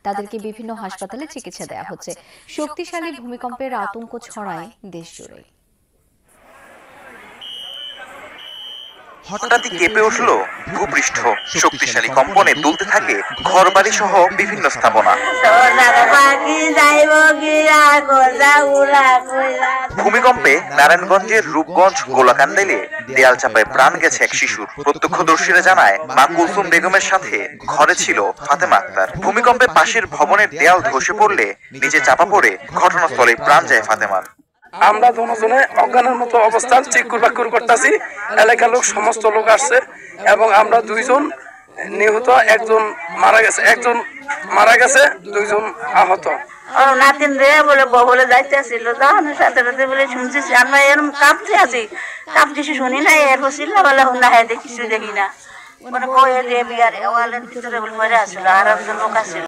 তাদেরকে বিভিন্ন হাসপাতালে চিকিৎসা দেওয়া হচ্ছে। শক্তিশালী ভূমিকম্পের আতঙ্ক ছড়ায় দেশ জুড়ে। হঠাৎই কেঁপে উঠল ভূপৃষ্ঠ। শক্তিশালী কম্পনে দুলতে থাকে ঘরবাড়ি সহ বিভিন্ন স্থাপনা। ভূমিকম্পে নারায়ণগঞ্জের রূপগঞ্জ গোলাকান্দাইলে দেয়াল চাপায় প্রাণ গেছে এক শিশুর। প্রত্যক্ষদর্শীরা জানায়, মা কুলসুম বেগমের সাথে ঘরে ছিল ফাতেমা আক্তার। ভূমিকম্পে পাশের ভবনের দেয়াল ধসে পড়লে নিচে চাপা পড়ে ঘটনাস্থলে প্রাণ যায় ফাতেমার। আমরা দুজনে অজ্ঞানের মতো অবস্থান চিকুর বাকুর করতেছি। এলাকার লোক সমস্ত লোক আসছে এবং আমরা দুইজন নিহত, একজন মারা গেছে, দুইজন আহত। নাতিন রে বলে বলে যাইতেছিল, তখন সাথে সাথে বলে শুনছি আমরা এরকম কাঁপতে আছি, কাপ কিছু শুনি না, এরপর চিল্লা বলে হুন্না কিছু দেখি না, মানে বিয়ার ওয়ালের ভিতরে বলে আসছিল আর একজন লোক আসছিল।